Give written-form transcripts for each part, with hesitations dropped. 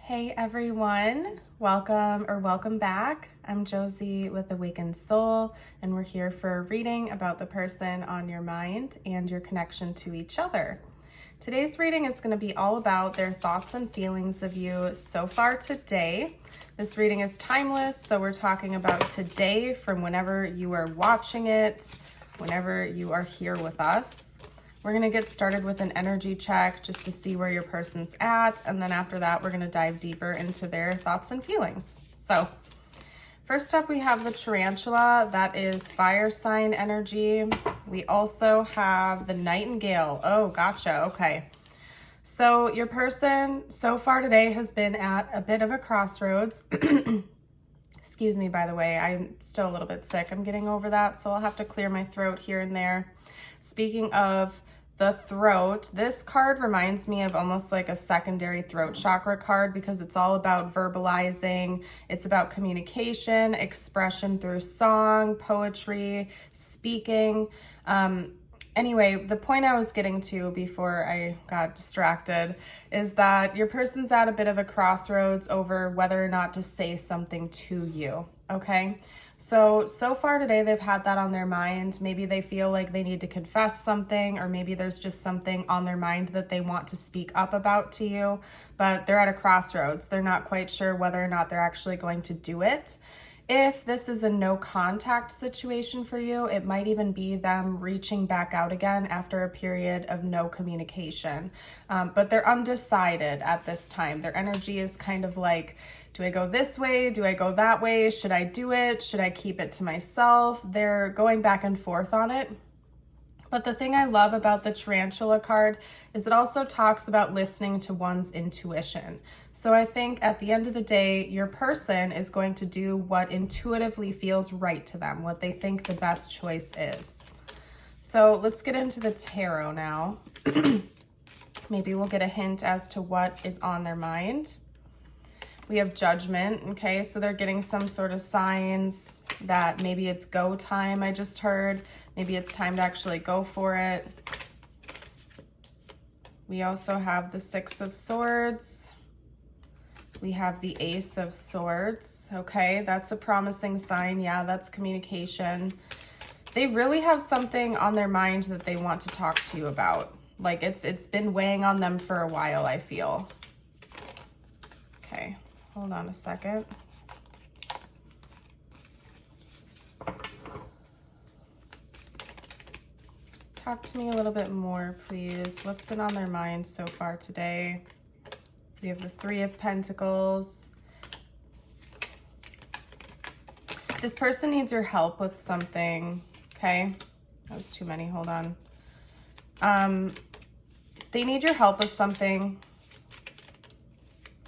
Hey everyone, welcome back. I'm Josie with Awakened Soul, and we're here for a reading about the person on your mind and your connection to each other. Today's reading is going to be all about their thoughts and feelings of you so far today. This reading is timeless, so we're talking about today from whenever you are watching it, whenever you are here with us. We're going to get started with an energy check just to see where your person's at. And then after that, we're going to dive deeper into their thoughts and feelings. So first up, we have the tarantula. That is fire sign energy. We also have the nightingale. Oh, gotcha. Okay. So your person so far today has been at a bit of a crossroads. Excuse me, by the way, I'm still a little bit sick. I'm getting over that, so I'll have to clear my throat here and there. Speaking of the throat, this card reminds me of almost like a secondary throat chakra card because it's all about verbalizing. It's about communication, expression through song, poetry, speaking. Anyway, the point I was getting to before I got distracted is that your person's at a bit of a crossroads over whether or not to say something to you, okay? So far today, they've had that on their mind. Maybe they feel like they need to confess something, or maybe there's just something on their mind that they want to speak up about to you, but they're at a crossroads. They're not quite sure whether or not they're actually going to do it. If this is a no contact situation for you, it might even be them reaching back out again after a period of no communication. But they're undecided at this time. Their energy is kind of like, do I go this way? Do I go that way? Should I do it? Should I keep it to myself? They're going back and forth on it. But the thing I love about the tarantula card is it also talks about listening to one's intuition. So I think at the end of the day, your person is going to do what intuitively feels right to them, what they think the best choice is. So let's get into the tarot now. Maybe we'll get a hint as to what is on their mind. We have judgment, okay? So they're getting some sort of signs that maybe it's go time, I just heard. Maybe it's time to actually go for it. We also have the Six of Swords. We have the Ace of Swords, okay? That's a promising sign. Yeah, that's communication. They really have something on their mind that they want to talk to you about. Like it's been weighing on them for a while, I feel. Okay, hold on a second. Talk to me a little bit more, please. What's been on their mind so far today? We have the Three of Pentacles. This person needs your help with something, okay? That was too many, hold on. They need your help with something.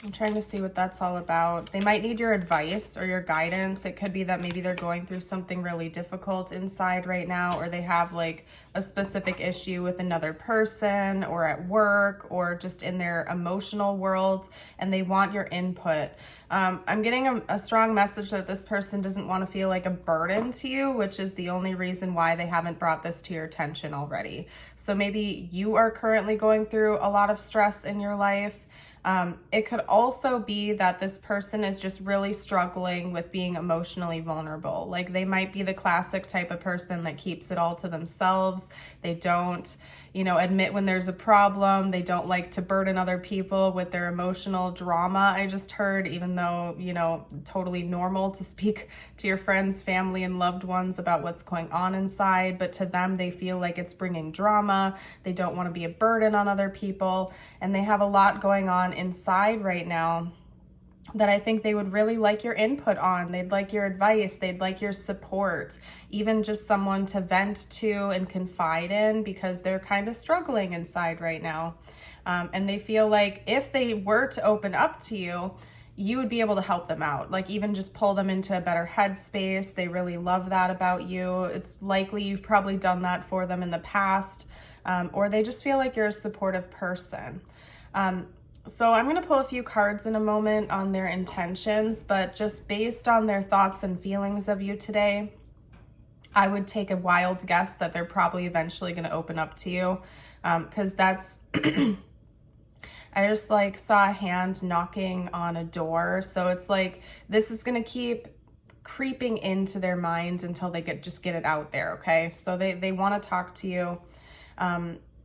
I'm trying to see what that's all about. They might need your advice or your guidance. It could be that maybe they're going through something really difficult inside right now, or they have like a specific issue with another person or at work or just in their emotional world, and they want your input. I'm getting a strong message that this person doesn't want to feel like a burden to you, which is the only reason why they haven't brought this to your attention already. So maybe you are currently going through a lot of stress in your life. It could also be that this person is just really struggling with being emotionally vulnerable. Like they might be the classic type of person that keeps it all to themselves. They don't, admit when there's a problem. They don't like to burden other people with their emotional drama. I just heard, even though, totally normal to speak to your friends, family, and loved ones about what's going on inside, but to them, they feel like it's bringing drama. They don't want to be a burden on other people, and they have a lot going on inside right now that I think they would really like your input on. They'd like your advice. They'd like your support, even just someone to vent to and confide in, because they're kind of struggling inside right now. And they feel like if they were to open up to you, you would be able to help them out, like even just pull them into a better headspace. They really love that about you. It's likely you've probably done that for them in the past, or they just feel like you're a supportive person. So I'm going to pull a few cards in a moment on their intentions, but just based on their thoughts and feelings of you today, I would take a wild guess that they're probably eventually going to open up to you, because that's I just like saw a hand knocking on a door. So it's like, this is going to keep creeping into their minds until they just get it out there. Okay. So they want to talk to you.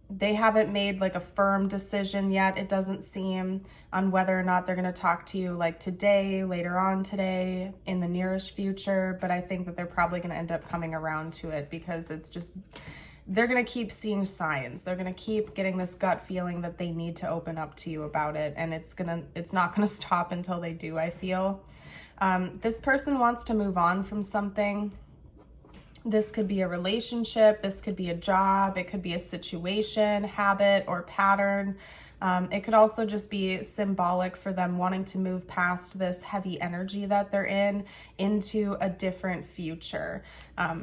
They haven't made like a firm decision yet, it doesn't seem, on whether or not they're going to talk to you like today, later on today, in the nearest future. But I think that they're probably going to end up coming around to it, because it's just, they're going to keep seeing signs. They're going to keep getting this gut feeling that they need to open up to you about it. And it's not going to stop until they do, I feel. This person wants to move on from something. This could be a relationship, this could be a job, it could be a situation, habit, or pattern. It could also just be symbolic for them wanting to move past this heavy energy that they're in into a different future.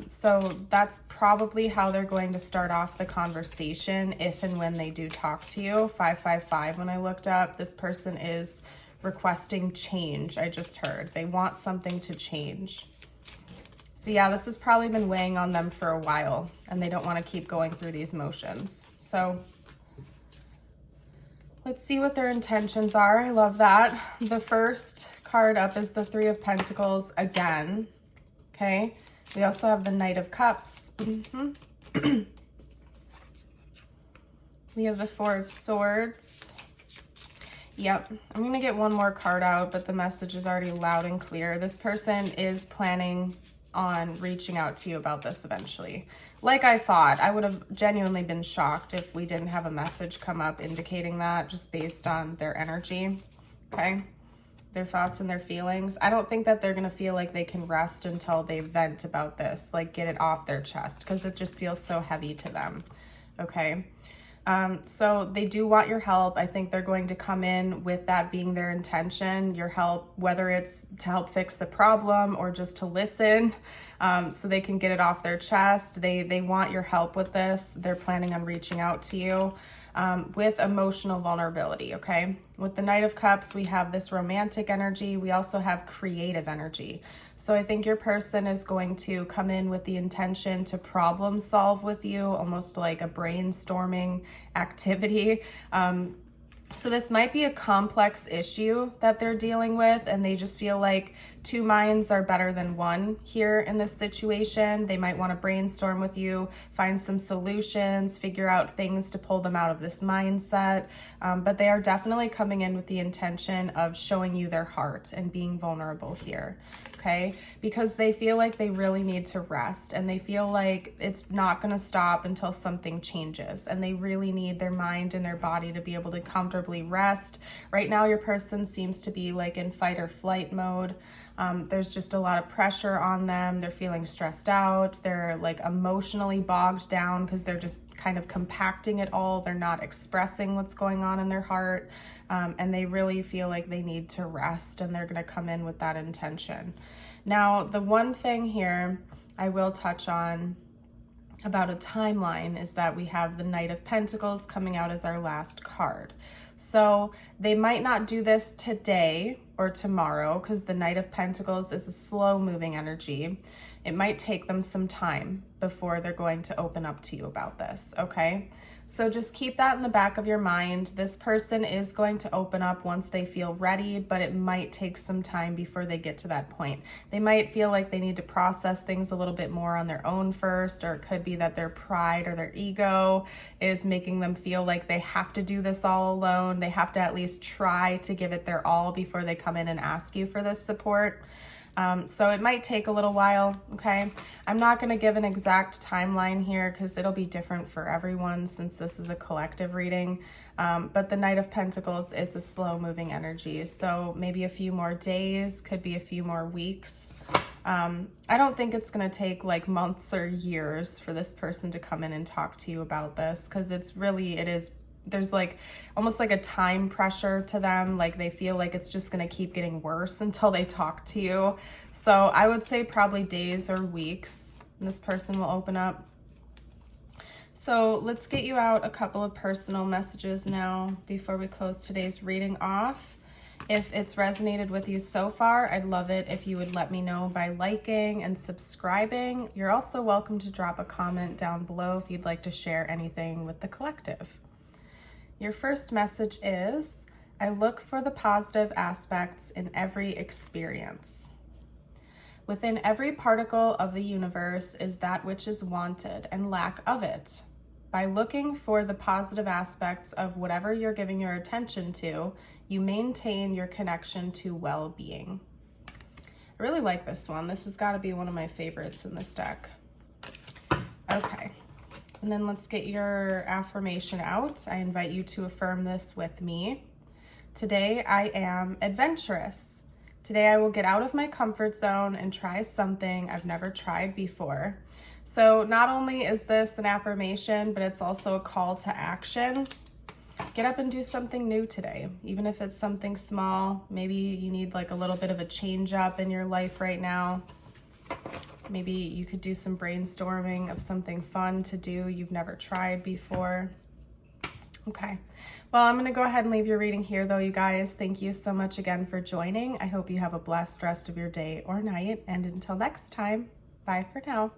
So that's probably how they're going to start off the conversation if and when they do talk to you. 555, when I looked up, this person is requesting change. I just heard they want something to change. So yeah, this has probably been weighing on them for a while, and they don't want to keep going through these motions. So let's see what their intentions are. I love that. The first card up is the Three of Pentacles again. Okay. We also have the Knight of Cups. We have the Four of Swords. Yep. I'm going to get one more card out, but the message is already loud and clear. This person is planning on reaching out to you about this eventually. Like I thought, I would have genuinely been shocked if we didn't have a message come up indicating that, just based on their energy. Okay. Their thoughts and their feelings. I don't think that they're going to feel like they can rest until they vent about this, like get it off their chest, because it just feels so heavy to them. Okay. So they do want your help. I think they're going to come in with that being their intention, your help, whether it's to help fix the problem or just to listen, so they can get it off their chest. They want your help with this. They're planning on reaching out to you with emotional vulnerability, okay? With the Knight of Cups, we have this romantic energy. We also have creative energy. So I think your person is going to come in with the intention to problem solve with you, almost like a brainstorming activity. So this might be a complex issue that they're dealing with, and they just feel like two minds are better than one here in this situation. They might want to brainstorm with you, find some solutions, figure out things to pull them out of this mindset. But they are definitely coming in with the intention of showing you their heart and being vulnerable here. Okay, because they feel like they really need to rest, and they feel like it's not going to stop until something changes, and they really need their mind and their body to be able to comfortably rest. Right now, your person seems to be like in fight or flight mode. There's just a lot of pressure on them. They're feeling stressed out. They're like emotionally bogged down because they're just kind of compacting it all. They're not expressing what's going on in their heart. And they really feel like they need to rest, and they're going to come in with that intention. Now, the one thing here I will touch on about a timeline is that we have the Knight of Pentacles coming out as our last card. So they might not do this today or tomorrow, because the Knight of Pentacles is a slow moving energy. It might take them some time before they're going to open up to you about this, okay? So just keep that in the back of your mind. This person is going to open up once they feel ready, but it might take some time before they get to that point. They might feel like they need to process things a little bit more on their own first, or it could be that their pride or their ego is making them feel like they have to do this all alone. They have to at least try to give it their all before they come in and ask you for this support. So it might take a little while, okay? I'm not going to give an exact timeline here because it'll be different for everyone since this is a collective reading. But the Knight of Pentacles is a slow moving energy. So maybe a few more days, could be a few more weeks. I don't think it's going to take like months or years for this person to come in and talk to you about this, because there's like almost like a time pressure to them. Like they feel like it's just going to keep getting worse until they talk to you. So I would say probably days or weeks this person will open up. So let's get you out a couple of personal messages now before we close today's reading off. If it's resonated with you so far, I'd love it if you would let me know by liking and subscribing. You're also welcome to drop a comment down below if you'd like to share anything with the collective. Your first message is, I look for the positive aspects in every experience. Within every particle of the universe is that which is wanted and lack of it. By looking for the positive aspects of whatever you're giving your attention to, you maintain your connection to well-being. I really like this one. This has got to be one of my favorites in this deck. Okay, and then let's get your affirmation out. I invite you to affirm this with me. Today I am adventurous. Today I will get out of my comfort zone and try something I've never tried before. So not only is this an affirmation, but it's also a call to action. Get up and do something new today, even if it's something small. Maybe you need like a little bit of a change up in your life right now. Maybe you could do some brainstorming of something fun to do you've never tried before. Okay, well, I'm gonna go ahead and leave your reading here though, you guys. Thank you so much again for joining. I hope you have a blessed rest of your day or night, and until next time, bye for now.